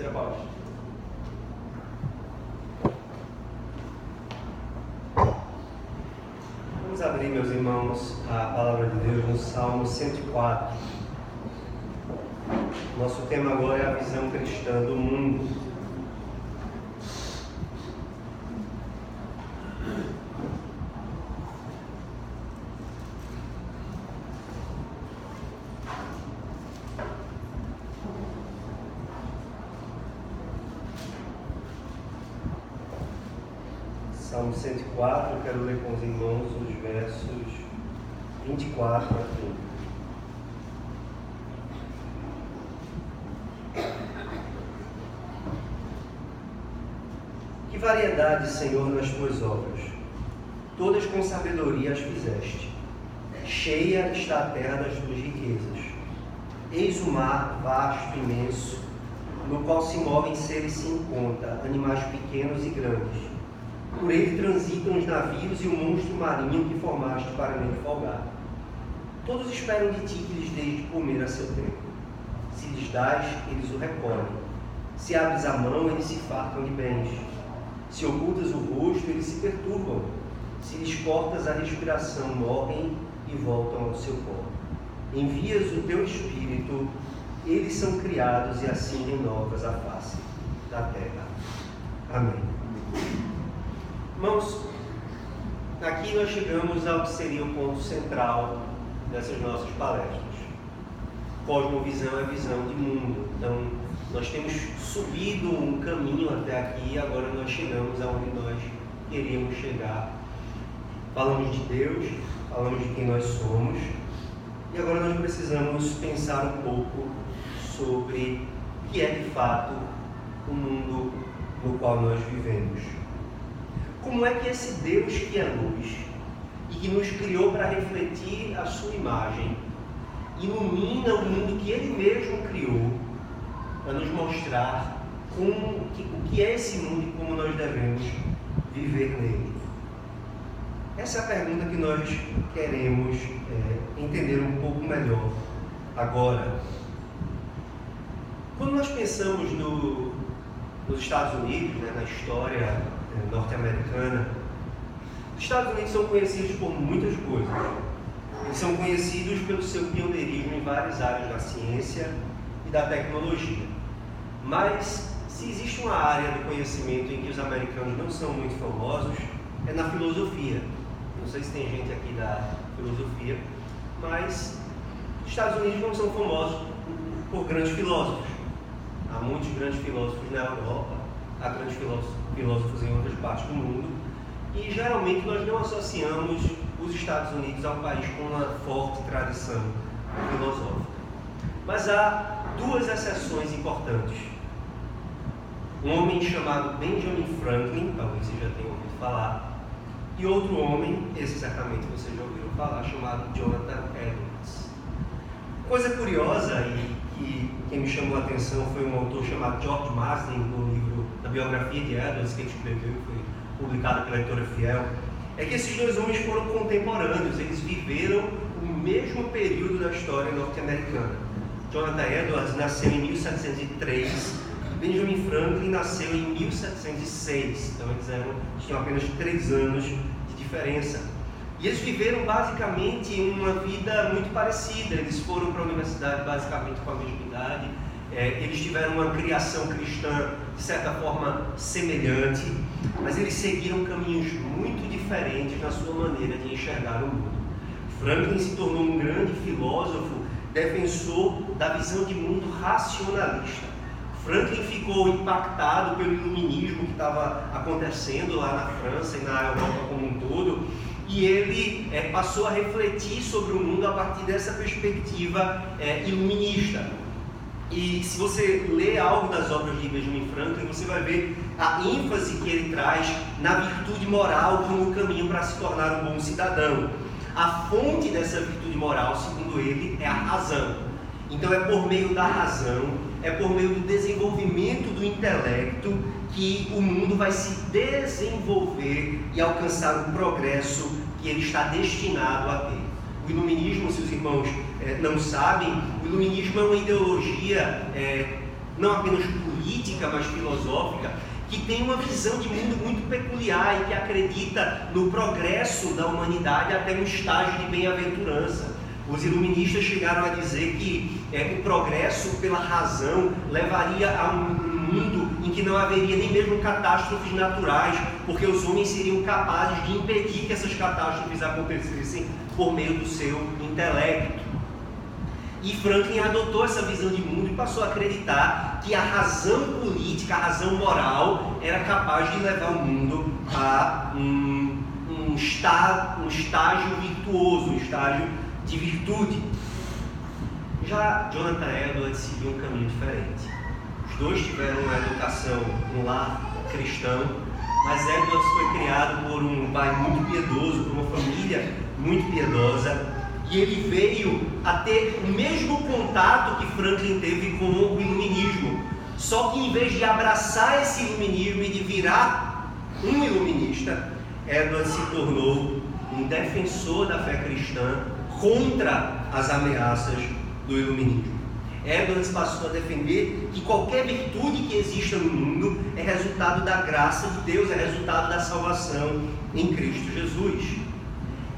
já pode. Vamos abrir, meus irmãos, a palavra de Deus no Salmo 104. Nosso tema agora é a visão cristã do mundo. Salmo 104, eu quero ler com os irmãos os versos 24 a 30. Que variedade, Senhor, nas tuas obras! Todas com sabedoria as fizeste. Cheia está a terra das tuas riquezas. Eis o mar vasto e imenso, no qual se movem seres sem conta, animais pequenos e grandes. Por ele transitam os navios e o monstro marinho que formaste para nele folgar. Todos esperam de ti que lhes deis de comer a seu tempo. Se lhes dás, eles o recolhem. Se abres a mão, eles se fartam de bens. Se ocultas o rosto, eles se perturbam. Se lhes cortas a respiração, morrem e voltam ao seu pó. Envias o teu espírito, eles são criados e assim renovas a face da terra. Amém. Irmãos, aqui nós chegamos ao que seria o ponto central dessas nossas palestras. Cosmovisão é visão de mundo. Então, nós temos subido um caminho até aqui e agora nós chegamos aonde nós queríamos chegar. Falamos de Deus, falamos de quem nós somos e agora nós precisamos pensar um pouco sobre o que é de fato o mundo no qual nós vivemos. Como é que esse Deus que é luz e que nos criou para refletir a sua imagem, ilumina o mundo que Ele mesmo criou para nos mostrar o que é esse mundo e como nós devemos viver nele? Essa é a pergunta que nós queremos entender um pouco melhor agora. Quando nós pensamos nos Estados Unidos, na história norte-americana, os Estados Unidos são conhecidos por muitas coisas. Eles são conhecidos pelo seu pioneirismo em várias áreas da ciência e da tecnologia. Mas, se existe uma área do conhecimento em que os americanos não são muito famosos, é na filosofia. Não sei se tem gente aqui da filosofia, mas os Estados Unidos não são famosos por grandes filósofos. Há muitos grandes filósofos na Europa, há grandes filósofos em outras partes do mundo, e geralmente nós não associamos os Estados Unidos a um país com uma forte tradição filosófica. Mas há duas exceções importantes. Um homem chamado Benjamin Franklin, talvez você já tenha ouvido falar, e outro homem, esse certamente vocês já ouviram falar, chamado Jonathan Edwards. Coisa curiosa e quem me chamou a atenção foi um autor chamado George Marsden, no livro da biografia de Edwards, que ele escreveu e foi publicado pela editora Fiel, é que esses dois homens foram contemporâneos, eles viveram o mesmo período da história norte-americana. Jonathan Edwards nasceu em 1703, Benjamin Franklin nasceu em 1706, então eles tinham apenas 3 anos de diferença. E eles viveram basicamente uma vida muito parecida, eles foram para a universidade basicamente com a mesma idade, eles tiveram uma criação cristã de certa forma semelhante, mas eles seguiram caminhos muito diferentes na sua maneira de enxergar o mundo. Franklin se tornou um grande filósofo, defensor da visão de mundo racionalista. Franklin ficou impactado pelo iluminismo que estava acontecendo lá na França e na Europa como um todo, e ele passou a refletir sobre o mundo a partir dessa perspectiva iluminista. E se você lê algo das obras de Benjamin Franklin, você vai ver a ênfase que ele traz na virtude moral como caminho para se tornar um bom cidadão. A fonte dessa virtude moral, segundo ele, é a razão. Então é por meio da razão, é por meio do desenvolvimento do intelecto que o mundo vai se desenvolver e alcançar o progresso que ele está destinado a ter. O iluminismo, se os irmãos não sabem, o iluminismo é uma ideologia não apenas política, mas filosófica, que tem uma visão de mundo muito peculiar e que acredita no progresso da humanidade até um estágio de bem-aventurança. Os iluministas chegaram a dizer que o progresso pela razão levaria a um mundo em que não haveria nem mesmo catástrofes naturais, porque os homens seriam capazes de impedir que essas catástrofes acontecessem por meio do seu intelecto. E Franklin adotou essa visão de mundo e passou a acreditar que a razão política, a razão moral, era capaz de levar o mundo a um estágio virtuoso, um estágio de virtude. Já Jonathan Edwards seguiu um caminho diferente. Os dois tiveram uma educação no lar cristão, mas Edwards foi criado por um pai muito piedoso, por uma família muito piedosa, e ele veio a ter o mesmo contato que Franklin teve com o iluminismo, só que em vez de abraçar esse iluminismo e de virar um iluminista, Edwards se tornou um defensor da fé cristã contra as ameaças do iluminismo. Edwards passou a defender que qualquer virtude que exista no mundo é resultado da graça de Deus, é resultado da salvação em Cristo Jesus.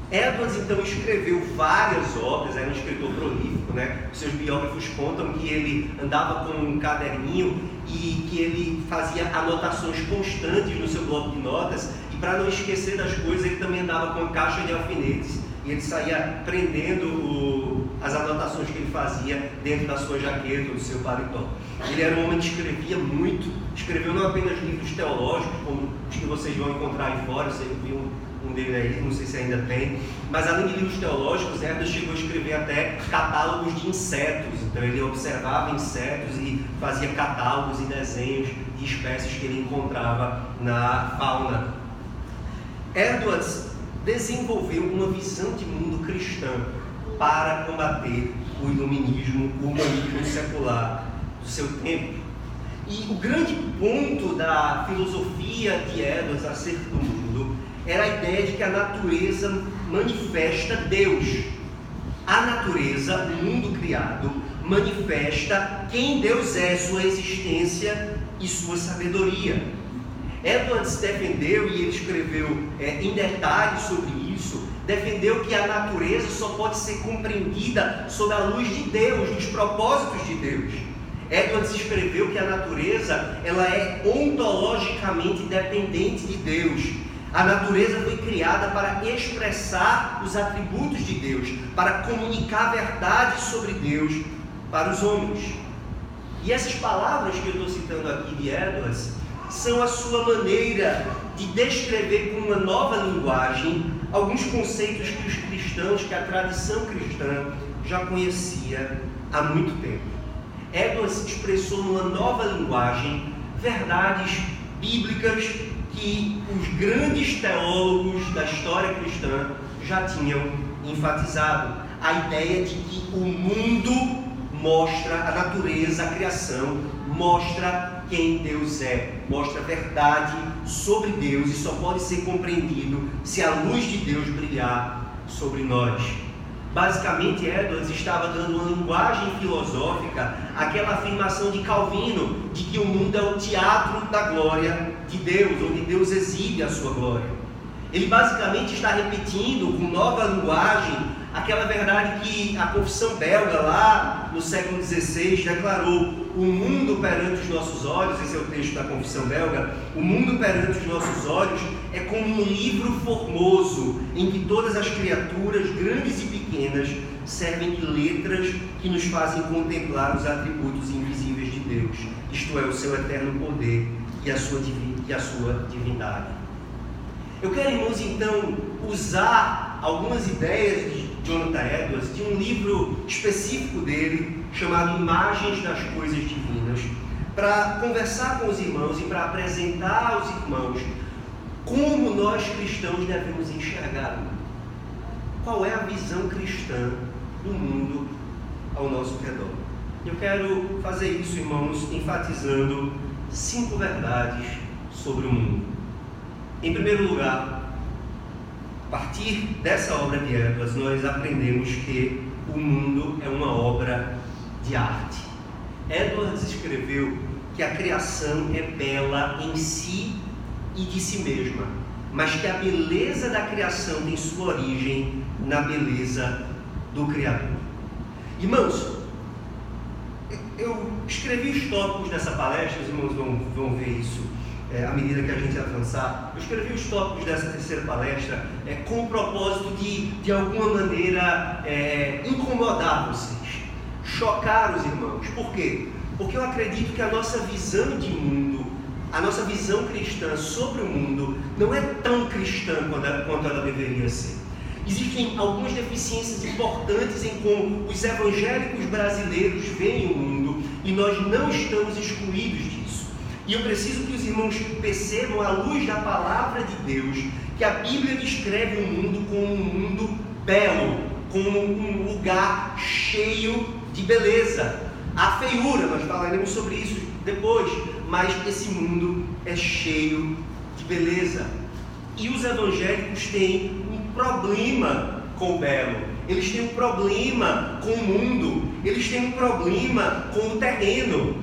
Edwards então escreveu várias obras, era um escritor prolífico, né? Seus biógrafos contam que ele andava com um caderninho e que ele fazia anotações constantes no seu bloco de notas, e para não esquecer das coisas ele também andava com uma caixa de alfinetes e ele saía prendendo as anotações que ele fazia dentro da sua jaqueta ou do seu paletó. Ele era um homem que escrevia muito, escreveu não apenas livros teológicos, como os que vocês vão encontrar aí fora, você viu um dele aí, não sei se ainda tem, mas além de livros teológicos, Edwards chegou a escrever até catálogos de insetos. Então ele observava insetos e fazia catálogos e desenhos de espécies que ele encontrava na fauna. Edwards desenvolveu uma visão de mundo cristã para combater o iluminismo, o humanismo secular do seu tempo. E o grande ponto da filosofia de Edwards acerca do mundo era a ideia de que a natureza manifesta Deus. A natureza, o mundo criado, manifesta quem Deus é, sua existência e sua sabedoria. Edwards defendeu, e ele escreveu em detalhes sobre isso, defendeu que a natureza só pode ser compreendida sob a luz de Deus, dos propósitos de Deus. Edwards escreveu que a natureza ela é ontologicamente dependente de Deus. A natureza foi criada para expressar os atributos de Deus, para comunicar verdades sobre Deus para os homens. E essas palavras que eu estou citando aqui de Edwards são a sua maneira de descrever com uma nova linguagem alguns conceitos que os cristãos, que a tradição cristã já conhecia há muito tempo. Edwards expressou numa nova linguagem verdades bíblicas que os grandes teólogos da história cristã já tinham enfatizado. A ideia de que o mundo mostra, a natureza, a criação, mostra quem Deus é, mostra a verdade sobre Deus e só pode ser compreendido se a luz de Deus brilhar sobre nós. Basicamente, Edwards estava dando uma linguagem filosófica àquela afirmação de Calvino de que o mundo é o teatro da glória de Deus, onde Deus exibe a sua glória. Ele basicamente está repetindo com nova linguagem aquela verdade que a confissão belga lá no século XVI declarou: o mundo perante os nossos olhos, esse é o texto da confissão belga, o mundo perante os nossos olhos é como um livro formoso em que todas as criaturas, grandes e pequenas, servem de letras que nos fazem contemplar os atributos invisíveis de Deus, isto é, o seu eterno poder e a sua divindade. Eu quero, irmãos, então, usar algumas ideias de Jonathan Edwards, de um livro específico dele, chamado Imagens das Coisas Divinas, para conversar com os irmãos e para apresentar aos irmãos como nós cristãos devemos enxergar o mundo. Qual é a visão cristã do mundo ao nosso redor? Eu quero fazer isso, irmãos, enfatizando 5 verdades sobre o mundo. Em primeiro lugar, a partir dessa obra de Edwards, nós aprendemos que o mundo é uma obra de arte. Edwards escreveu que a criação é bela em si e de si mesma, mas que a beleza da criação tem sua origem na beleza do Criador. Irmãos, eu escrevi os tópicos dessa palestra, os irmãos vão ver isso à medida que a gente avançar. Eu escrevi os tópicos dessa terceira palestra com o propósito de alguma maneira, incomodar vocês, chocar os irmãos. Por quê? Porque eu acredito que a nossa visão de mundo, a nossa visão cristã sobre o mundo, não é tão cristã quanto ela deveria ser. Existem algumas deficiências importantes em como os evangélicos brasileiros veem o mundo, e nós não estamos excluídos disso. E eu preciso que os irmãos percebam, à luz da palavra de Deus, que a Bíblia descreve o mundo como um mundo belo, como um lugar cheio de beleza. Há feiura, nós falaremos sobre isso depois, mas esse mundo é cheio de beleza. E os evangélicos têm um problema com o belo, eles têm um problema com o mundo, eles têm um problema com o terreno.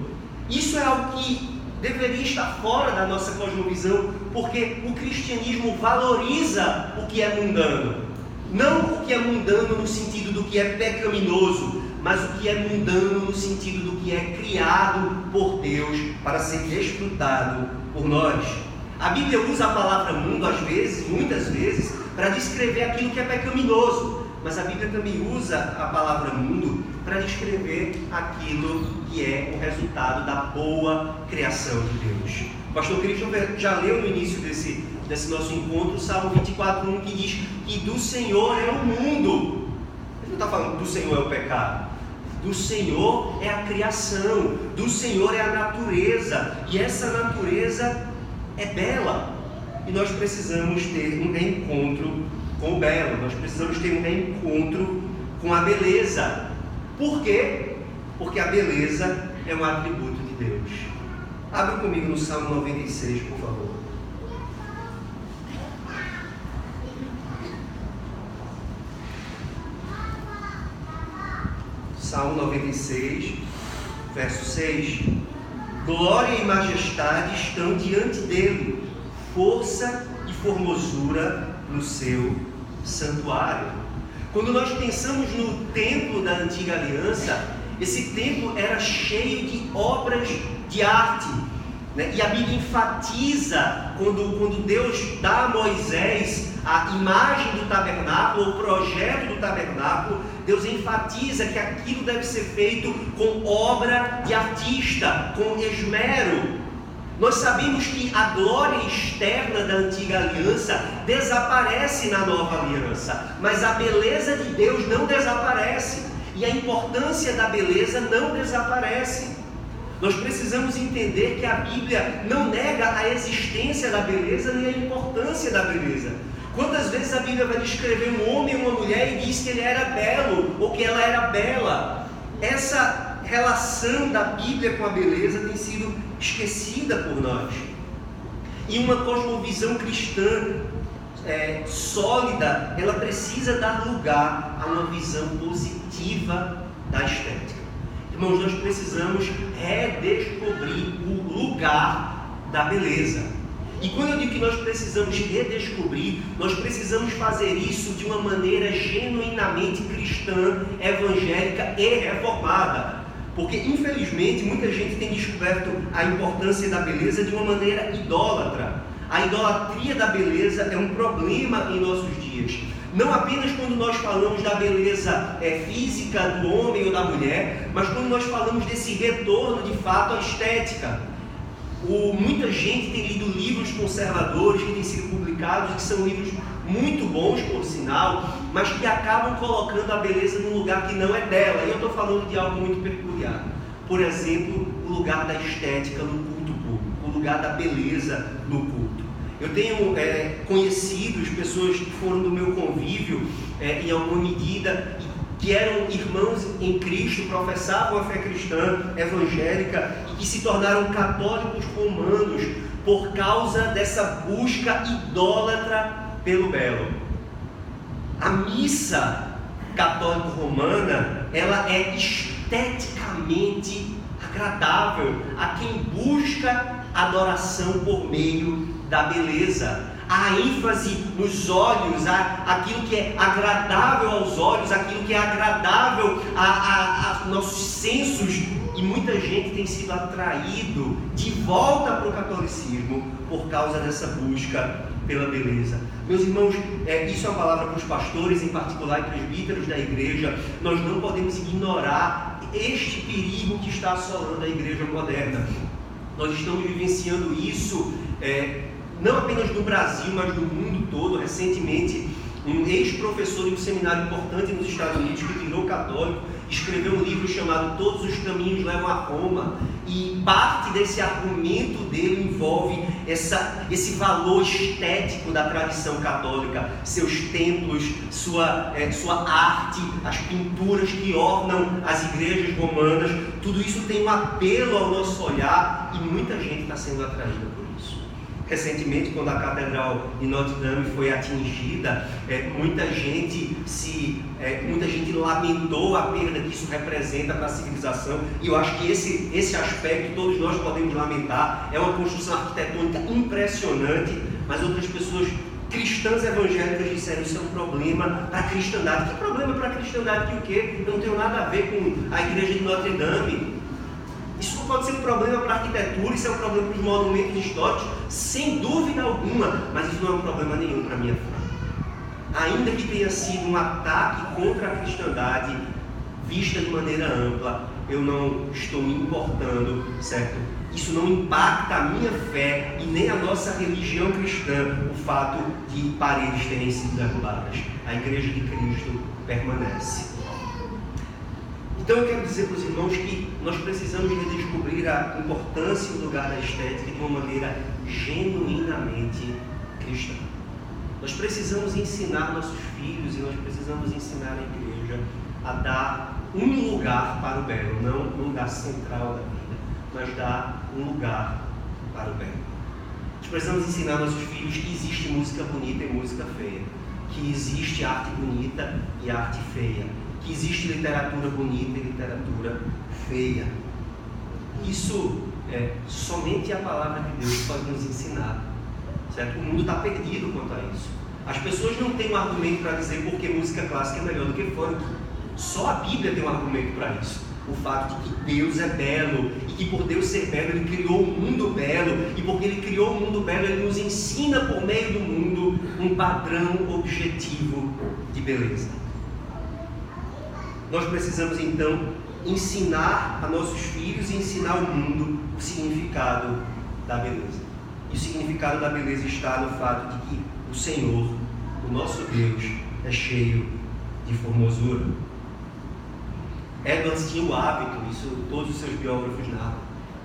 Isso é algo que deveria estar fora da nossa cosmovisão, porque o cristianismo valoriza o que é mundano. Não o que é mundano no sentido do que é pecaminoso, mas o que é mundano no sentido do que é criado por Deus para ser desfrutado por nós. A Bíblia usa a palavra mundo, às vezes, muitas vezes, para descrever aquilo que é pecaminoso, mas a Bíblia também usa a palavra mundo para descrever aquilo que é o resultado da boa criação de Deus. O pastor Christian já leu no início desse nosso encontro o Salmo 24:1, que diz que do Senhor é o mundo. Ele não está falando do Senhor é o pecado. Do Senhor é a criação, do Senhor é a natureza, e essa natureza é bela, e nós precisamos ter um reencontro com o belo, nós precisamos ter um reencontro com a beleza. Por quê? Porque a beleza é um atributo de Deus. Abra comigo no Salmo 96, por favor. Salmo 96, verso 6. Glória e majestade estão diante dele, força e formosura no seu santuário. Quando nós pensamos no templo da antiga aliança, esse templo era cheio de obras de arte, né? E a Bíblia enfatiza, quando Deus dá a Moisés a imagem do tabernáculo, o projeto do tabernáculo, Deus enfatiza que aquilo deve ser feito com obra de artista, com esmero. Nós sabemos que a glória externa da antiga aliança desaparece na nova aliança, mas a beleza de Deus não desaparece, e a importância da beleza não desaparece. Nós precisamos entender que a Bíblia não nega a existência da beleza nem a importância da beleza. Quantas vezes a Bíblia vai descrever um homem e uma mulher e diz que ele era belo ou que ela era bela? Essa relação da Bíblia com a beleza tem sido esquecida por nós. E uma cosmovisão cristã sólida, ela precisa dar lugar a uma visão positiva da estética. Irmãos, nós precisamos redescobrir o lugar da beleza. E quando eu digo que nós precisamos redescobrir, nós precisamos fazer isso de uma maneira genuinamente cristã, evangélica e reformada. Porque, infelizmente, muita gente tem descoberto a importância da beleza de uma maneira idólatra. A idolatria da beleza é um problema em nossos dias. Não apenas quando nós falamos da beleza física do homem ou da mulher, mas quando nós falamos desse retorno de fato à estética. Muita gente tem lido livros conservadores que têm sido publicados, que são livros muito bons, por sinal, mas que acabam colocando a beleza num lugar que não é dela. E eu estou falando de algo muito peculiar. Por exemplo, o lugar da estética no culto público, o lugar da beleza no culto. Eu tenho conhecidos, pessoas que foram do meu convívio em alguma medida, que eram irmãos em Cristo, professavam a fé cristã evangélica e que se tornaram católicos romanos por causa dessa busca idólatra pelo belo. A missa católico-romana, ela é esteticamente agradável a quem busca adoração por meio da beleza. A ênfase nos olhos, aquilo que é agradável aos olhos, aquilo que é agradável a nossos sensos. E muita gente tem sido atraído de volta para o catolicismo por causa dessa busca pela beleza. Meus irmãos, isso é uma palavra para os pastores, em particular, e presbíteros da igreja. Nós não podemos ignorar este perigo que está assolando a igreja moderna. Nós estamos vivenciando isso, não apenas no Brasil, mas no mundo todo. Recentemente, um ex-professor de um seminário importante nos Estados Unidos, que virou católico, escreveu um livro chamado Todos os Caminhos Levam a Roma, e parte desse argumento dele envolve esse valor estético da tradição católica, seus templos, sua arte, as pinturas que ornam as igrejas romanas. Tudo isso tem um apelo ao nosso olhar e muita gente está sendo atraída por isso. Recentemente, quando a Catedral de Notre Dame foi atingida, muita gente lamentou a perda que isso representa para a civilização, e eu acho que esse aspecto todos nós podemos lamentar. É uma construção arquitetônica impressionante, mas outras pessoas cristãs evangélicas disseram: isso é um problema para a cristandade. Que problema para a cristandade? Que o quê? Eu não tenho nada a ver com a igreja de Notre Dame. Isso não pode ser um problema para a arquitetura, isso é um problema para os monumentos históricos, sem dúvida alguma, mas isso não é um problema nenhum para a minha fé. Ainda que tenha sido um ataque contra a cristandade, vista de maneira ampla, eu não estou me importando, certo? Isso não impacta a minha fé e nem a nossa religião cristã, o fato de paredes terem sido derrubadas. A igreja de Cristo permanece. Então eu quero dizer para os irmãos que nós precisamos redescobrir a importância e o lugar da estética de uma maneira genuinamente cristã. Nós precisamos ensinar nossos filhos e nós precisamos ensinar a igreja a dar um lugar para o belo, não um lugar central da vida, mas dar um lugar para o belo. Nós precisamos ensinar nossos filhos que existe música bonita e música feia, que existe arte bonita e arte feia, que existe literatura bonita e literatura feia. Isso somente a palavra de Deus pode nos ensinar, certo? O mundo está perdido quanto a isso. As pessoas não têm um argumento para dizer por que música clássica é melhor do que funk. Só a Bíblia tem um argumento para isso. O fato de que Deus é belo e que por Deus ser belo, Ele criou um mundo belo, e porque Ele criou um mundo belo, Ele nos ensina por meio do mundo um padrão objetivo de beleza. Nós precisamos então ensinar a nossos filhos e ensinar ao mundo o significado da beleza. E o significado da beleza está no fato de que o Senhor, o nosso Deus, é cheio de formosura. Edwards tinha o hábito, isso todos os seus biógrafos narram,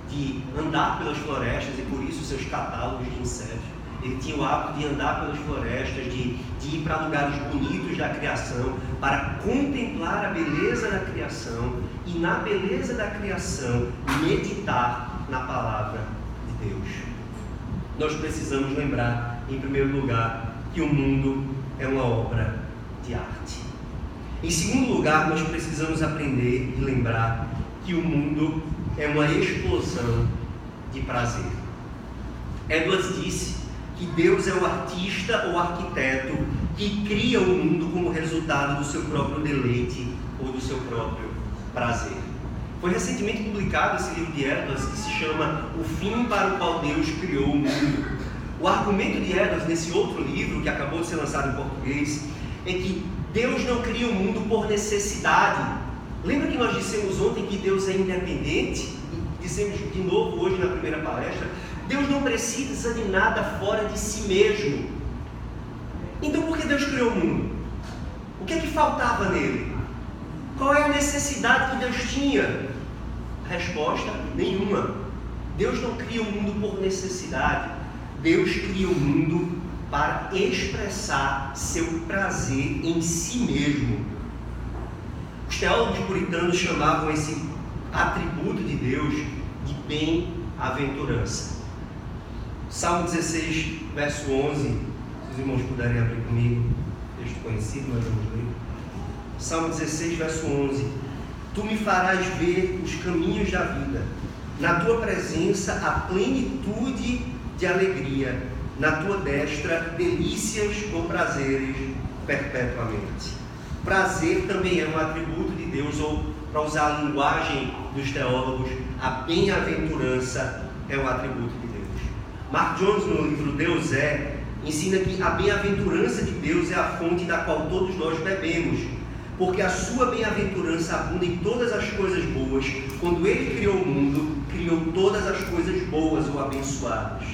de andar pelas florestas, e por isso seus catálogos de insetos. Ele tinha o hábito de andar pelas florestas, de ir para lugares bonitos da criação, para contemplar a beleza da criação e, na beleza da criação, meditar na palavra de Deus. Nós precisamos lembrar, em primeiro lugar, que o mundo é uma obra de arte. Em segundo lugar, nós precisamos aprender e lembrar que o mundo é uma explosão de prazer. Edwards disse que Deus é o artista ou arquiteto que cria o mundo como resultado do seu próprio deleite ou do seu próprio prazer. Foi recentemente publicado esse livro de Edwards, que se chama O Fim para o Qual Deus Criou o Mundo. O argumento de Edwards nesse outro livro, que acabou de ser lançado em português, é que Deus não cria o mundo por necessidade. Lembra que nós dissemos ontem que Deus é independente? E dissemos de novo hoje na primeira palestra: Deus não precisa de nada fora de si mesmo. Então por que Deus criou o mundo? O que é que faltava nele? Qual é a necessidade que Deus tinha? A resposta: nenhuma. Deus não cria o mundo por necessidade. Deus cria o mundo para expressar seu prazer em si mesmo. Os teólogos puritanos chamavam esse atributo de Deus de bem-aventurança. Salmo 16, verso 11, se os irmãos puderem abrir comigo, texto conhecido, mas vamos ler. Salmo 16, verso 11. Tu me farás ver os caminhos da vida. Na tua presença há plenitude de alegria. Na tua destra, delícias ou prazeres perpetuamente. Prazer também é um atributo de Deus, ou, para usar a linguagem dos teólogos, a bem-aventurança é um atributo de Deus. Mark Jones, no livro Deus é, ensina que a bem-aventurança de Deus é a fonte da qual todos nós bebemos, porque a sua bem-aventurança abunda em todas as coisas boas. Quando Ele criou o mundo, criou todas as coisas boas ou abençoadas.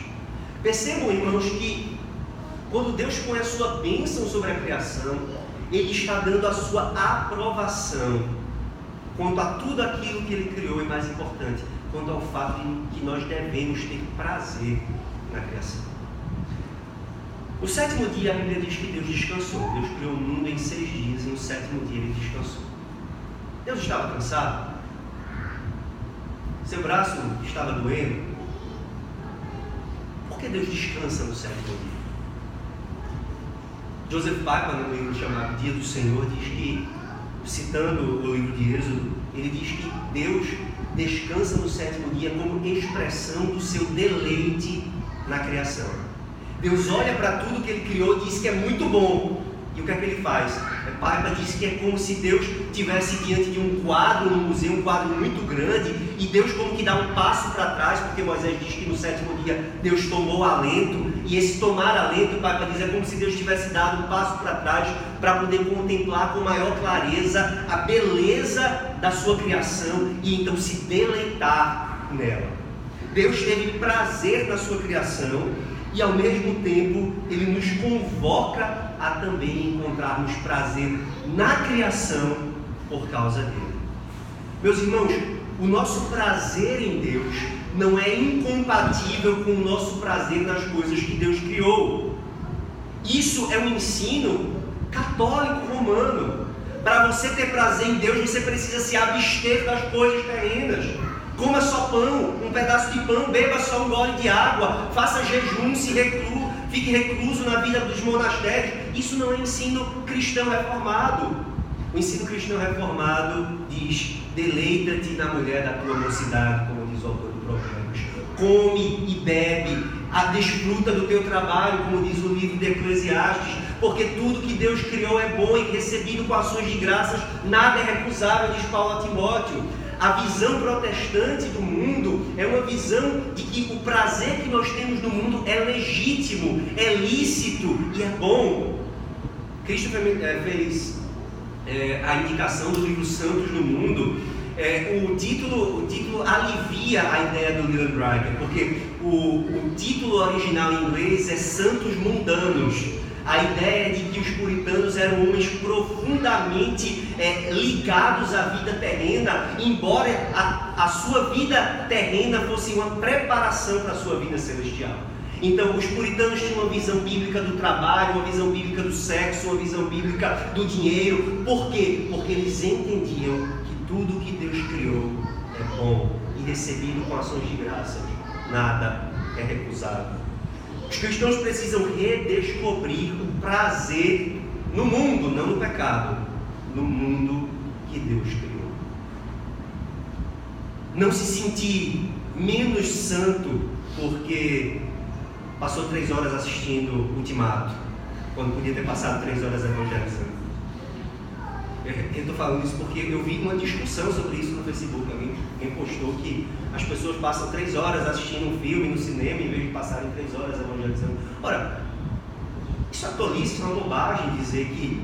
Percebam, irmãos, que quando Deus põe a sua bênção sobre a criação, Ele está dando a sua aprovação quanto a tudo aquilo que Ele criou, e mais importante, quanto ao fato de que nós devemos ter prazer na criação. No sétimo dia, a Bíblia diz que Deus descansou. Deus criou o mundo em 6 dias, e no sétimo dia Ele descansou. Deus estava cansado? Seu braço estava doendo? Por que Deus descansa no sétimo dia? Joseph Piper, no livro chamado Dia do Senhor, diz que, citando o livro de Êxodo, ele diz que Deus descansa no sétimo dia como expressão do seu deleite na criação. Deus olha para tudo que Ele criou e diz que é muito bom. E o que é que Ele faz? Piper diz que é como se Deus estivesse diante de um quadro no museu, um quadro muito grande, e Deus como que dá um passo para trás, porque Moisés diz que no sétimo dia Deus tomou alento, e esse tomar alento, Piper diz, é como se Deus tivesse dado um passo para trás para poder contemplar com maior clareza a beleza da sua criação e então se deleitar nela. Deus teve prazer na sua criação, e ao mesmo tempo Ele nos convoca a também encontrarmos prazer na criação por causa dele. Meus irmãos, o nosso prazer em Deus não é incompatível com o nosso prazer nas coisas que Deus criou. Isso é um ensino católico romano. Para você ter prazer em Deus, você precisa se abster das coisas terrenas. Coma só pão, um pedaço de pão, beba só um gole de água, faça jejum, fique recluso na vida dos monastérios. Isso não é ensino cristão reformado. O ensino cristão reformado diz: deleita-te na mulher da tua mocidade, como diz o autor do Provérbios. Come e bebe, desfruta do teu trabalho, como diz o livro de Eclesiastes, porque tudo que Deus criou é bom e recebido com ações de graças, nada é recusável, diz Paulo a Timóteo. A visão protestante do mundo é uma visão de que o prazer que nós temos no mundo é legítimo, é lícito e é bom. Cristo fez a indicação do livro Santos no Mundo. O título alivia a ideia do Leland Riker, porque o título original em inglês é Santos Mundanos. A ideia de que os puritanos eram homens profundamente ligados à vida terrena, embora a sua vida terrena fosse uma preparação para a sua vida celestial. Então, os puritanos tinham uma visão bíblica do trabalho, uma visão bíblica do sexo, uma visão bíblica do dinheiro. Por quê? Porque eles entendiam que tudo que Deus criou é bom e recebido com ações de graças, nada é recusado. Os cristãos precisam redescobrir o prazer no mundo, não no pecado, no mundo que Deus criou. Não se sentir menos santo porque passou 3 horas assistindo Ultimato, quando podia ter passado 3 horas evangelizando. Eu estou falando isso porque eu vi uma discussão sobre isso no Facebook. Alguém postou que as pessoas passam 3 horas assistindo um filme no cinema em vez de passarem 3 horas evangelizando. Ora, isso é tolice, isso é uma bobagem dizer que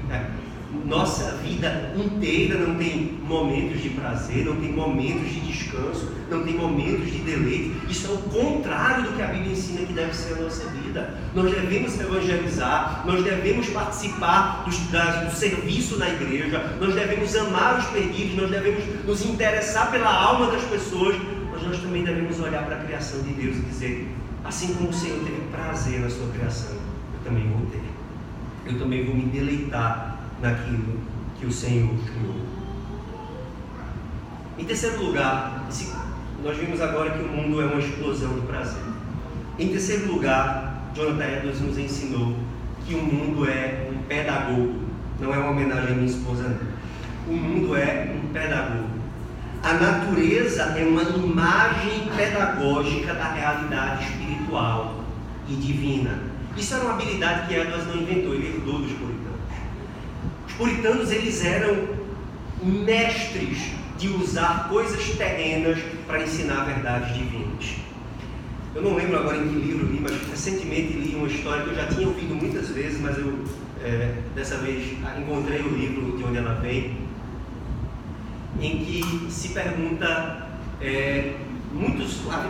nossa vida inteira não tem momentos de prazer, não tem momentos de descanso, não tem momentos de deleite. Isso é o contrário do que a Bíblia ensina que deve ser a nossa vida. Nós devemos evangelizar, nós devemos participar do serviço na igreja, nós devemos amar os perdidos, nós devemos nos interessar pela alma das pessoas, mas nós também devemos olhar para a criação de Deus e dizer: assim como o Senhor teve prazer na sua criação, eu também vou ter. Eu também vou me deleitar naquilo que o Senhor criou. Em terceiro lugar, nós vimos agora que o mundo é uma explosão do prazer. Em terceiro lugar, Jonathan Edwards nos ensinou que o mundo é um pedagogo. Não é uma homenagem à minha esposa, não. O mundo é um pedagogo. a natureza é uma imagem pedagógica da realidade espiritual e divina. Isso era uma habilidade que Edwards não inventou, ele herdou dos puritanos. Os puritanos, eles eram mestres de usar coisas terrenas para ensinar verdades divinas. Eu não lembro agora em que livro li, mas recentemente li uma história que eu já tinha ouvido muitas vezes, mas eu dessa vez encontrei o livro de onde ela vem, em que se pergunta,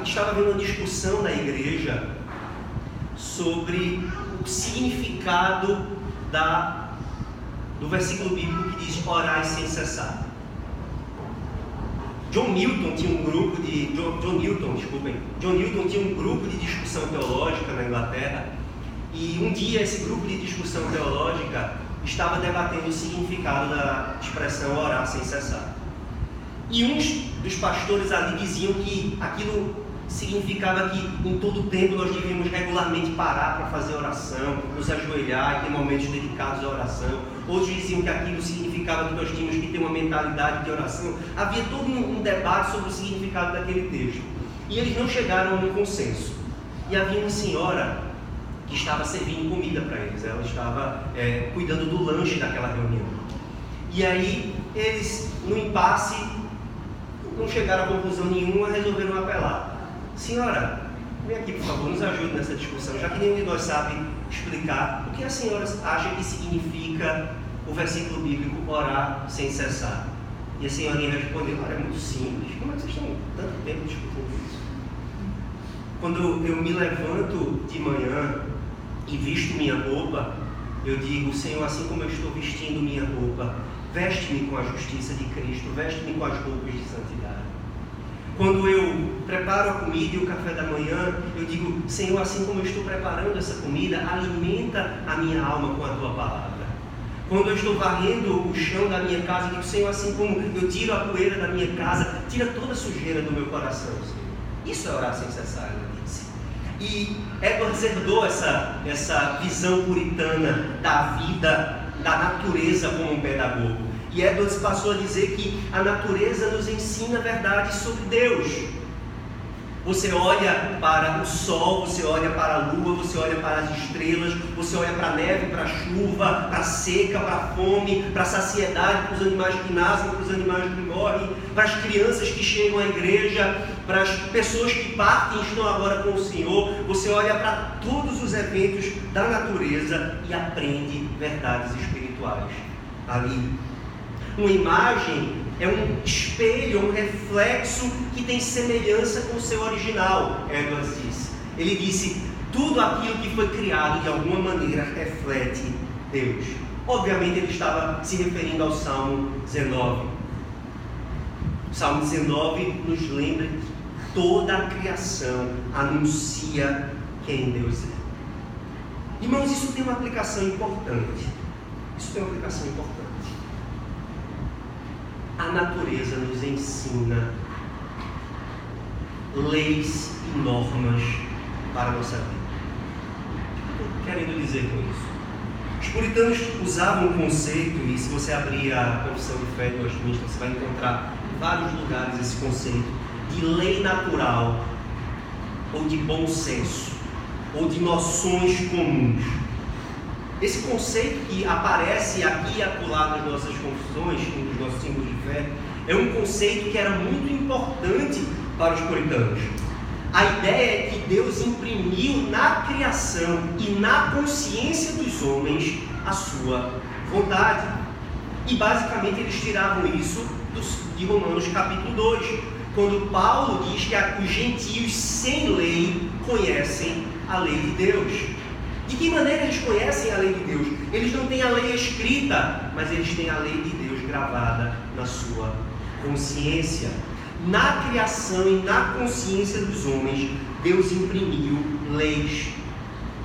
estava havendo uma discussão na igreja sobre o significado do versículo bíblico que diz orai sem cessar. John Newton tinha um grupo de discussão teológica na Inglaterra, e um dia esse grupo de discussão teológica estava debatendo o significado da expressão orar sem cessar. E uns dos pastores ali diziam que aquilo significava que em todo tempo nós devíamos regularmente parar para fazer oração, nos ajoelhar e ter momentos dedicados à oração. Outros diziam que aquilo significava que nós tínhamos que ter uma mentalidade de oração. Havia todo um debate sobre o significado daquele texto. E eles não chegaram a um consenso. E havia uma senhora que estava servindo comida para eles. Ela estava cuidando do lanche daquela reunião. E aí eles, no impasse, não chegaram a conclusão nenhuma, resolveram apelar. Senhora, vem aqui, por favor, nos ajude nessa discussão, já que nenhum de nós sabe explicar o que a senhora acha que significa o versículo bíblico orar sem cessar. E a senhorinha respondeu, olha, é muito simples, como é que vocês estão tanto tempo discutindo isso? Quando eu me levanto de manhã e visto minha roupa, eu digo, Senhor, assim como eu estou vestindo minha roupa, veste-me com a justiça de Cristo, veste-me com as roupas de santidade. Quando eu preparo a comida e o café da manhã, eu digo, Senhor, assim como eu estou preparando essa comida, alimenta a minha alma com a Tua palavra. Quando eu estou varrendo o chão da minha casa, eu digo, Senhor, assim como eu tiro a poeira da minha casa, tira toda a sujeira do meu coração, Senhor. Isso é orar sem cessar, ela disse. E Edwards herdou essa visão puritana da vida, da natureza como um pedagogo. E Edwards passou a dizer que a natureza nos ensina verdades sobre Deus. Você olha para o sol, você olha para a lua, você olha para as estrelas, você olha para a neve, para a chuva, para a seca, para a fome, para a saciedade, para os animais que nascem, para os animais que morrem, para as crianças que chegam à igreja, para as pessoas que partem e estão agora com o Senhor. Você olha para todos os eventos da natureza e aprende verdades espirituais ali. Uma imagem é um espelho, um reflexo que tem semelhança com o seu original, Edwards disse. Ele disse, tudo aquilo que foi criado de alguma maneira reflete Deus. Obviamente ele estava se referindo ao Salmo 19. O Salmo 19 nos lembra que toda a criação anuncia quem Deus é. Irmãos, isso tem uma aplicação importante. A natureza nos ensina leis e normas para a nossa vida. O que eu estou querendo dizer com isso? Os puritanos usavam um conceito, e se você abrir a Confissão de Fé de Westminster, você vai encontrar em vários lugares esse conceito de lei natural, ou de bom senso, ou de noções comuns. Esse conceito que aparece aqui e acolá nas nossas confissões, nos nossos símbolos de fé, é um conceito que era muito importante para os puritanos. A ideia é que Deus imprimiu na criação e na consciência dos homens a sua vontade. E basicamente eles tiravam isso de Romanos capítulo 2, quando Paulo diz que os gentios sem lei conhecem a lei de Deus. De que maneira eles conhecem a lei de Deus? Eles não têm a lei escrita, mas eles têm a lei de Deus gravada na sua consciência. Na criação e na consciência dos homens, Deus imprimiu leis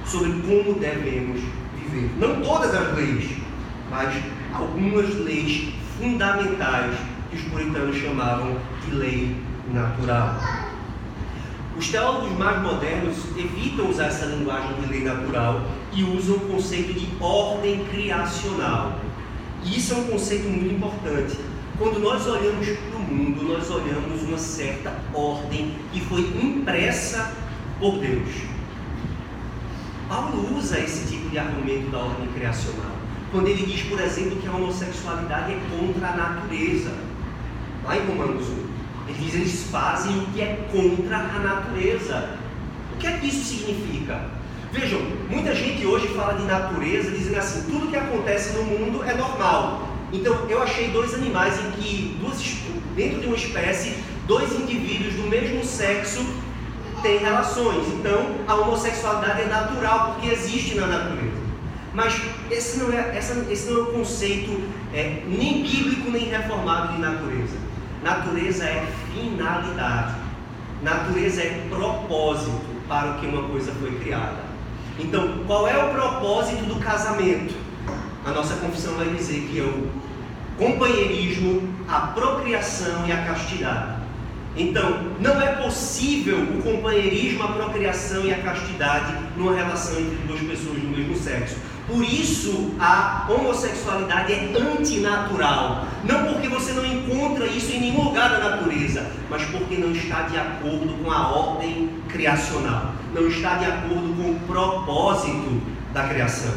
sobre como devemos viver. Não todas as leis, mas algumas leis fundamentais que os puritanos chamavam de lei natural. Os teólogos mais modernos evitam usar essa linguagem de lei natural e usam o conceito de ordem criacional. E isso é um conceito muito importante. quando nós olhamos para o mundo, nós olhamos uma certa ordem que foi impressa por Deus. Paulo usa esse tipo de argumento da ordem criacional, quando ele diz, por exemplo, que a homossexualidade é contra a natureza. Lá em Romanos 1, ele diz, eles fazem o que é contra a natureza. O que é que isso significa? Vejam, muita gente hoje fala de natureza, dizendo assim, tudo que acontece no mundo é normal. Então, eu achei dois animais em que, dentro de uma espécie, dois indivíduos do mesmo sexo têm relações. Então, a homossexualidade é natural, porque existe na natureza. Mas esse não é um conceito nem bíblico, nem reformado de natureza. Natureza é finalidade. Natureza é propósito para o que uma coisa foi criada. Então, qual é o propósito do casamento? A nossa confissão vai dizer que é o companheirismo, a procriação e a castidade. Então, não é possível o companheirismo, a procriação e a castidade numa relação entre duas pessoas do mesmo sexo. Por isso, a homossexualidade é antinatural. Não porque você não encontra isso em nenhum lugar da natureza, mas porque não está de acordo com a ordem criacional. Não está de acordo com o propósito da criação.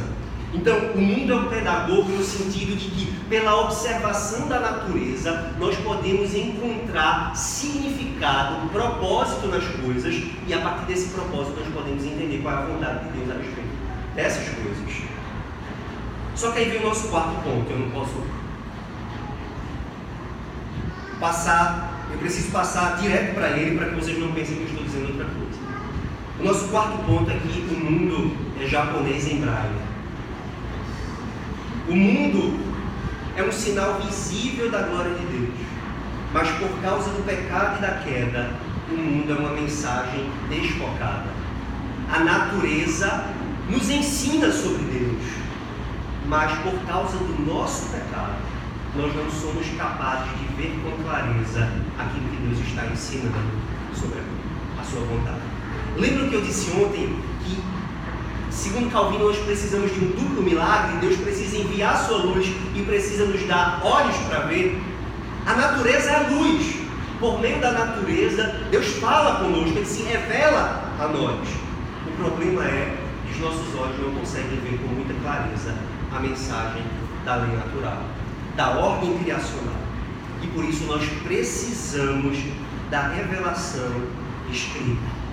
Então, o mundo é um pedagogo no sentido de que, pela observação da natureza, nós podemos encontrar significado, propósito nas coisas, e a partir desse propósito nós podemos entender qual é a vontade de Deus a respeito dessas coisas. Só que aí vem o nosso quarto ponto, eu não posso eu preciso passar direto para ele, para que vocês não pensem que eu estou dizendo outra coisa. O nosso quarto ponto é que o mundo é japonês em braille. O mundo é um sinal visível da glória de Deus, mas por causa do pecado e da queda, o mundo é uma mensagem desfocada. A natureza nos ensina sobre Deus, mas por causa do nosso pecado, nós não somos capazes de ver com clareza aquilo que Deus está ensinando sobre a sua vontade. Lembra que eu disse ontem que, segundo Calvino, nós precisamos de um duplo milagre? Deus precisa enviar a sua luz e precisa nos dar olhos para ver. A natureza é a luz. Por meio da natureza, Deus fala conosco, Ele se revela a nós. O problema é que os nossos olhos não conseguem ver com muita clareza a mensagem da lei natural, da ordem criacional. E por isso nós precisamos da revelação escrita.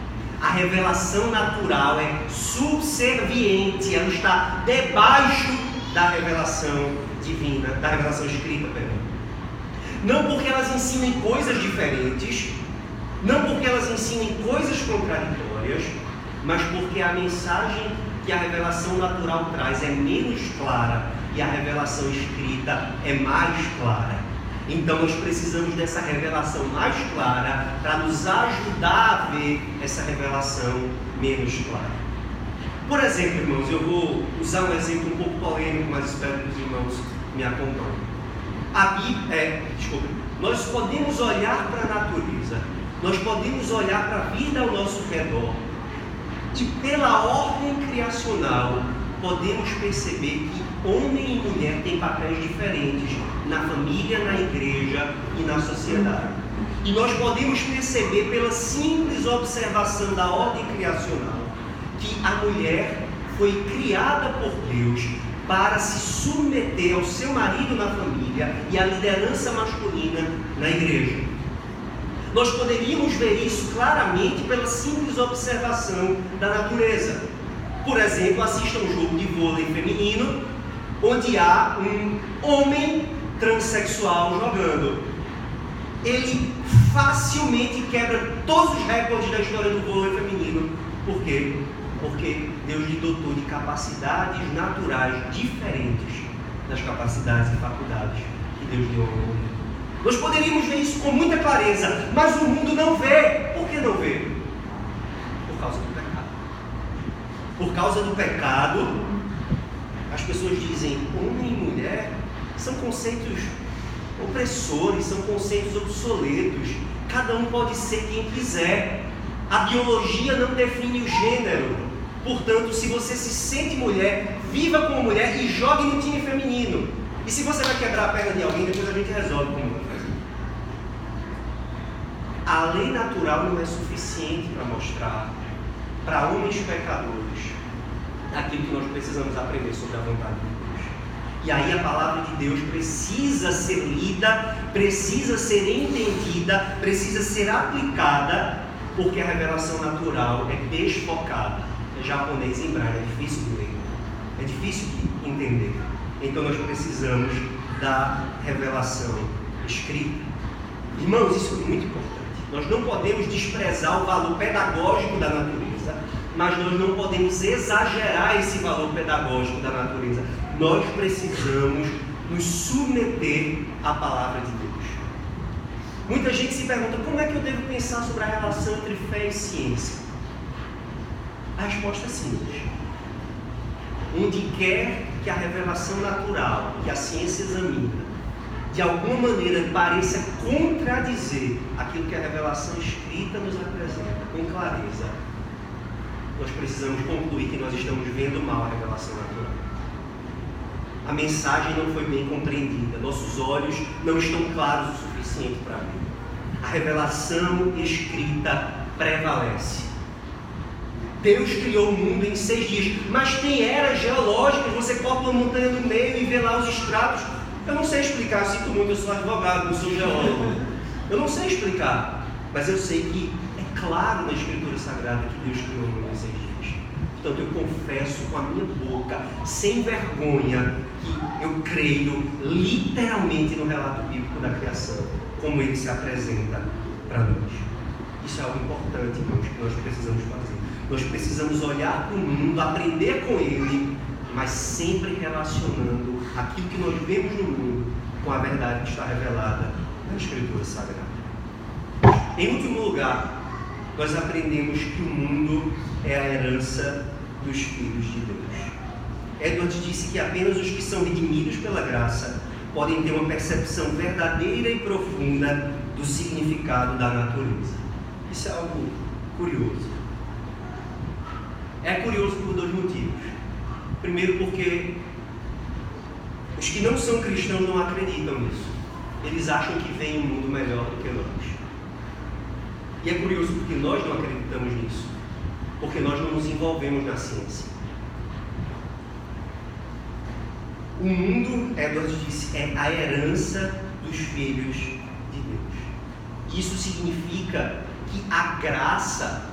A revelação natural é subserviente, ela está debaixo da revelação divina, da revelação escrita, perdão. Não porque elas ensinem coisas diferentes, não porque elas ensinem coisas contraditórias, mas porque a mensagem que a revelação natural traz é menos clara e a revelação escrita é mais clara. Então nós precisamos dessa revelação mais clara para nos ajudar a ver essa revelação menos clara. Por exemplo, irmãos, eu vou usar um exemplo um pouco polêmico, mas espero que os irmãos me acompanhem. Nós podemos olhar para a natureza, nós podemos olhar para a vida ao nosso redor e pela ordem criacional podemos perceber que homem e mulher têm papéis diferentes na família, na igreja e na sociedade. E nós podemos perceber pela simples observação da ordem criacional que a mulher foi criada por Deus para se submeter ao seu marido na família e à liderança masculina na igreja. Nós poderíamos ver isso claramente pela simples observação da natureza. Por exemplo, assista um jogo de vôlei feminino, onde há um homem transexual jogando. Ele facilmente quebra todos os recordes da história do vôlei feminino. Por quê? Porque Deus lhe dotou de capacidades naturais diferentes das capacidades e faculdades que Deus deu ao homem. Nós poderíamos ver isso com muita clareza, mas o mundo não vê. Por que não vê? Por causa do pecado. Por causa do pecado, as pessoas dizem homem e mulher são conceitos opressores, são conceitos obsoletos. Cada um pode ser quem quiser. A biologia não define o gênero. Portanto, se você se sente mulher, viva como mulher e jogue no time feminino. E se você vai quebrar a perna de alguém, depois a gente resolve como a lei natural não é suficiente para mostrar para homens pecadores aquilo que nós precisamos aprender sobre a vontade de Deus. E aí a palavra de Deus precisa ser lida, precisa ser entendida, precisa ser aplicada, porque a revelação natural é desfocada. É japonês em braille, é difícil de ler, é difícil de entender. Então nós precisamos da revelação escrita. Irmãos, isso é muito importante. Nós não podemos desprezar o valor pedagógico da natureza, mas nós não podemos exagerar esse valor pedagógico da natureza. Nós precisamos nos submeter à palavra de Deus. Muita gente se pergunta, como é que eu devo pensar sobre a relação entre fé e ciência? A resposta é simples. Onde quer que a revelação natural, que a ciência examina, de alguma maneira pareça contradizer aquilo que a revelação escrita nos apresenta com clareza, nós precisamos concluir que nós estamos vendo mal a revelação natural. A mensagem não foi bem compreendida, nossos olhos não estão claros o suficiente para ver. A revelação escrita prevalece. Deus criou o mundo em 6 dias, mas tem eras geológicas, você corta uma montanha no meio e vê lá os estratos. Eu não sei explicar, sinto muito, eu sou advogado, não sou geólogo. Eu não sei explicar, mas eu sei que é claro na Escritura Sagrada que Deus criou o mundo em 6 dias. Portanto, eu confesso com a minha boca, sem vergonha, que eu creio literalmente no relato bíblico da criação, como ele se apresenta para nós. Isso é algo importante, irmãos, que nós precisamos fazer. Nós precisamos olhar para o mundo, aprender com ele, mas sempre relacionando aquilo que nós vemos no mundo com a verdade que está revelada na Escritura Sagrada. Em último lugar, nós aprendemos que o mundo é a herança dos filhos de Deus. Edwards disse que apenas os que são redimidos pela graça podem ter uma percepção verdadeira e profunda do significado da natureza. Isso é algo curioso. É curioso por 2 motivos. Primeiro, porque os que não são cristãos não acreditam nisso. Eles acham que vem um mundo melhor do que nós. E é curioso porque nós não acreditamos nisso. Porque nós não nos envolvemos na ciência. O mundo, Edwards disse, é a herança dos filhos de Deus. Isso significa que a graça,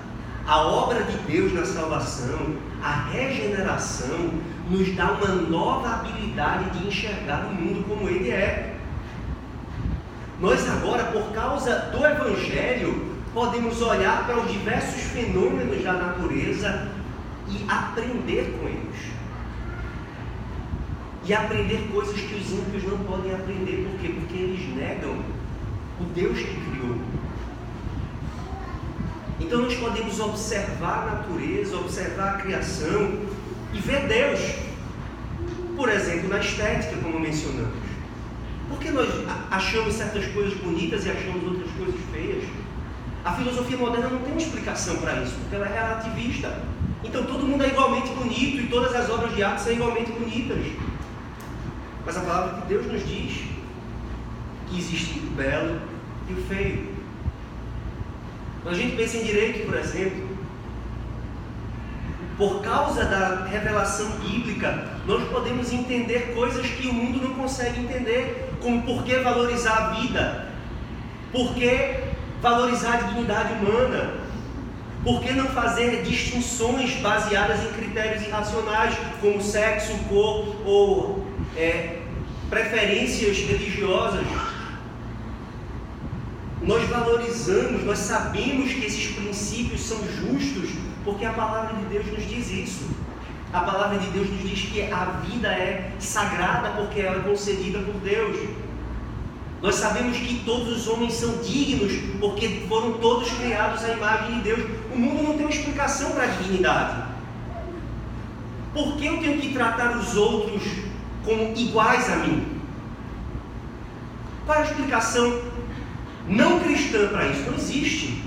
a obra de Deus na salvação, a regeneração, nos dá uma nova habilidade de enxergar o mundo como ele é. Nós agora, por causa do Evangelho, podemos olhar para os diversos fenômenos da natureza e aprender com eles. E aprender coisas que os ímpios não podem aprender. Por quê? Porque eles negam o Deus que criou. Então nós podemos observar a natureza, observar a criação e ver Deus. Por exemplo, na estética, como mencionamos. Por que nós achamos certas coisas bonitas e achamos outras coisas feias? A filosofia moderna não tem uma explicação para isso, porque ela é relativista. Então todo mundo é igualmente bonito e todas as obras de arte são igualmente bonitas. Mas a palavra de Deus nos diz que existe o belo e o feio. Quando a gente pensa em direito, por exemplo, por causa da revelação bíblica, nós podemos entender coisas que o mundo não consegue entender, como por que valorizar a vida, por que valorizar a dignidade humana, por que não fazer distinções baseadas em critérios irracionais, como sexo, cor ou preferências religiosas. Nós valorizamos, nós sabemos que esses princípios são justos, porque a palavra de Deus nos diz isso. A palavra de Deus nos diz que a vida é sagrada porque ela é concedida por Deus. Nós sabemos que todos os homens são dignos porque foram todos criados à imagem de Deus. O mundo não tem uma explicação para a dignidade. Por que eu tenho que tratar os outros como iguais a mim? Qual é a explicação não cristã para isso? Não existe.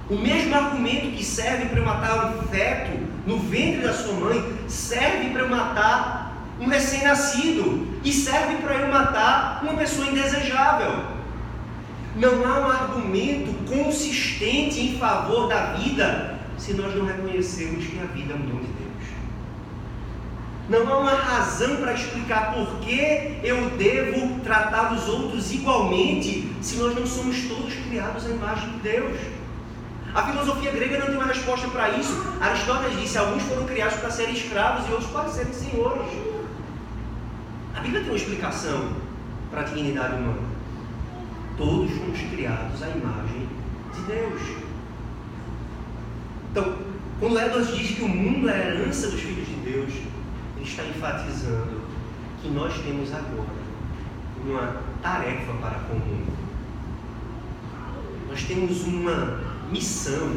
O mesmo argumento que serve para eu matar um feto no ventre da sua mãe, serve para eu matar um recém-nascido e serve para eu matar uma pessoa indesejável. Não há um argumento consistente em favor da vida se nós não reconhecermos que a vida é um dom de Deus. Não há uma razão para explicar por que eu devo tratar os outros igualmente se nós não somos todos criados à imagem de Deus. A filosofia grega não tem uma resposta para isso. Aristóteles disse: alguns foram criados para serem escravos e outros para serem senhores. A Bíblia tem uma explicação para a dignidade humana. Todos fomos criados à imagem de Deus. Então, quando Edwards diz que o mundo é a herança dos filhos de Deus, ele está enfatizando que nós temos agora uma tarefa para com o mundo. Nós temos uma missão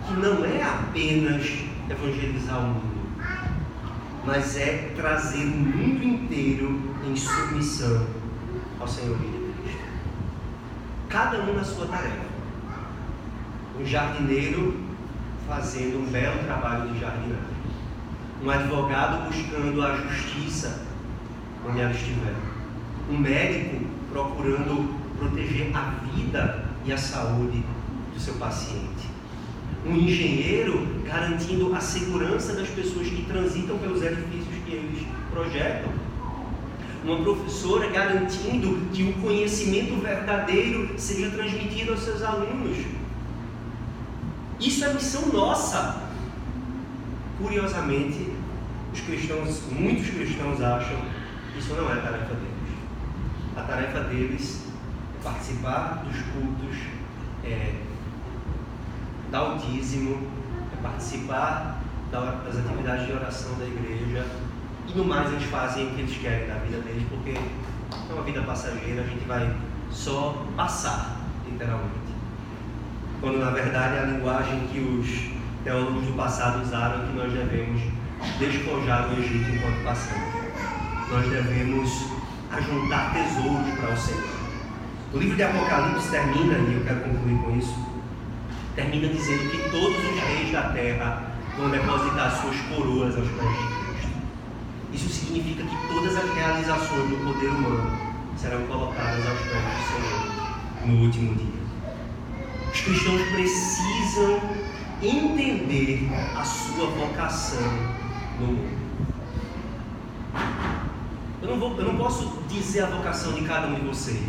que não é apenas evangelizar o mundo, mas é trazer o mundo inteiro em submissão ao Senhor de Cristo. Cada um na sua tarefa. Um jardineiro fazendo um belo trabalho de jardinagem. Um advogado buscando a justiça onde ela estiver. Um médico procurando proteger a vida e a saúde do seu paciente. Um engenheiro garantindo a segurança das pessoas que transitam pelos edifícios que eles projetam. Uma professora garantindo que o conhecimento verdadeiro seja transmitido aos seus alunos. Isso é missão nossa. Curiosamente, muitos cristãos acham que isso não é a tarefa deles. A tarefa deles é participar dos cultos, dar o dízimo, é participar das atividades de oração da igreja, e no mais eles fazem o que eles querem da vida deles, porque é uma vida passageira, a gente vai só passar, literalmente. Quando na verdade a linguagem que os teólogos do passado usaram é que nós devemos despojar o Egito enquanto passamos. Nós devemos ajuntar tesouros para o Senhor. O livro de Apocalipse termina, e eu quero concluir com isso, termina dizendo que todos os reis da terra vão depositar suas coroas aos pés de Cristo. Isso significa que todas as realizações do poder humano serão colocadas aos pés do Senhor no último dia. Os cristãos precisam entender a sua vocação no mundo. Eu não posso dizer a vocação de cada um de vocês.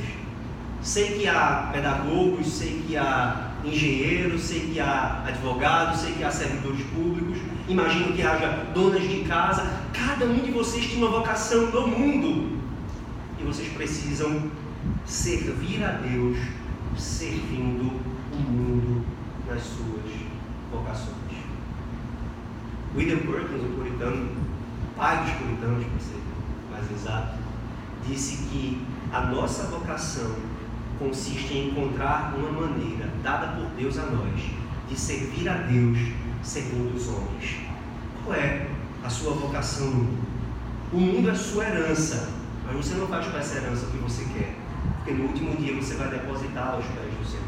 Sei que há pedagogos, sei que há engenheiros, sei que há advogados, sei que há servidores públicos, imagino que haja donas de casa. Cada um de vocês tem uma vocação no mundo. E vocês precisam servir a Deus servindo o mundo nas suas vocações. William Perkins, o puritano, pai dos puritanos, para ser mais exato, disse que a nossa vocação consiste em encontrar uma maneira dada por Deus a nós de servir a Deus segundo os homens. Qual é a sua vocação no mundo? O mundo é sua herança, mas você não faz com essa herança o que você quer, porque no último dia você vai depositar aos pés do Senhor.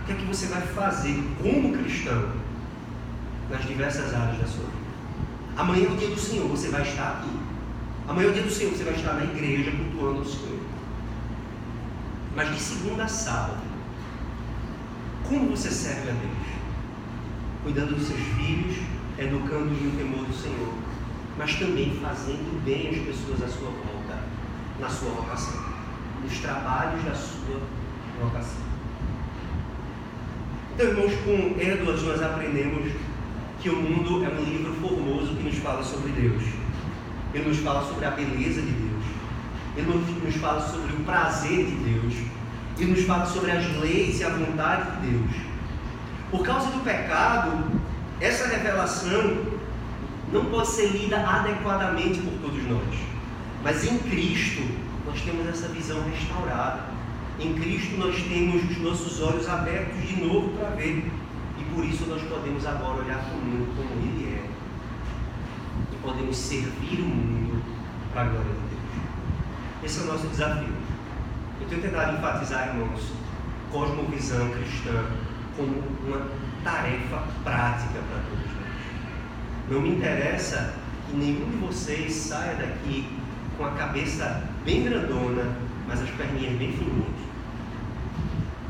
O que é que você vai fazer como cristão nas diversas áreas da sua vida? Amanhã é o dia do Senhor, você vai estar aqui. Amanhã é o dia do Senhor, você vai estar na igreja cultuando o Senhor. Mas de segunda a sábado, como você serve a Deus? Cuidando dos seus filhos, educando-os no temor do Senhor, mas também fazendo bem às pessoas à sua volta, na sua vocação, nos trabalhos da sua vocação. Então, irmãos, com Edwards nós aprendemos que o mundo é um livro formoso que nos fala sobre Deus. Ele nos fala sobre a beleza de Deus. Ele nos fala sobre o prazer de Deus. Ele nos fala sobre as leis e a vontade de Deus. Por causa do pecado, essa revelação não pode ser lida adequadamente por todos nós. Mas em Cristo, nós temos essa visão restaurada. Em Cristo nós temos os nossos olhos abertos de novo para ver. E por isso nós podemos agora olhar para o mundo como ele é. E podemos servir o mundo para a glória de Deus. Esse é o nosso desafio. Eu tenho tentado enfatizar, irmãos, cosmovisão cristã como uma tarefa prática para todos nós. Não me interessa que nenhum de vocês saia daqui com a cabeça bem grandona, mas as perninhas bem fininhas.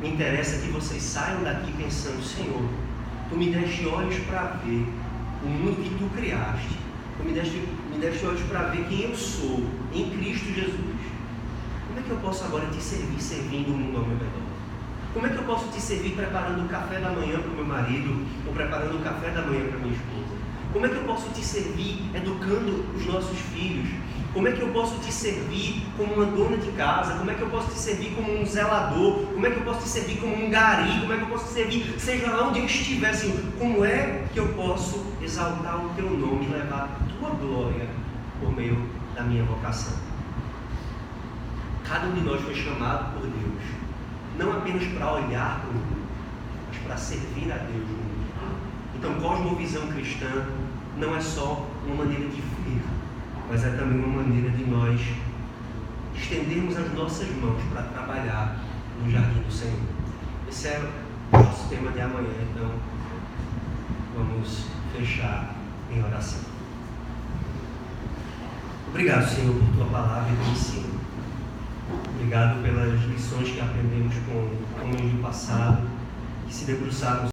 Me interessa que vocês saiam daqui pensando: Senhor, Tu me deste olhos para ver o mundo que Tu criaste. Tu me deste olhos para ver quem eu sou em Cristo Jesus. Como é que eu posso agora te servir servindo o mundo ao meu redor? Como é que eu posso te servir preparando o café da manhã para o meu marido ou preparando o café da manhã para minha esposa? Como é que eu posso te servir educando os nossos filhos? Como é que eu posso te servir como uma dona de casa? Como é que eu posso te servir como um zelador? Como é que eu posso te servir como um gari? Como é que eu posso te servir, seja lá onde eu estiver, Senhor? Como é que eu posso exaltar o Teu nome e levar a Tua glória por meio da minha vocação? Cada um de nós foi chamado por Deus, não apenas para olhar para o mundo, mas para servir a Deus no mundo. Então, cosmovisão cristã não é só uma maneira de ver, mas é também uma maneira de nós estendermos as nossas mãos para trabalhar no jardim do Senhor. Esse é o nosso tema de amanhã, então vamos fechar em oração. Obrigado, Senhor, por Tua palavra e Teu ensino. Obrigado pelas lições que aprendemos com homens do passado, que se debruçaram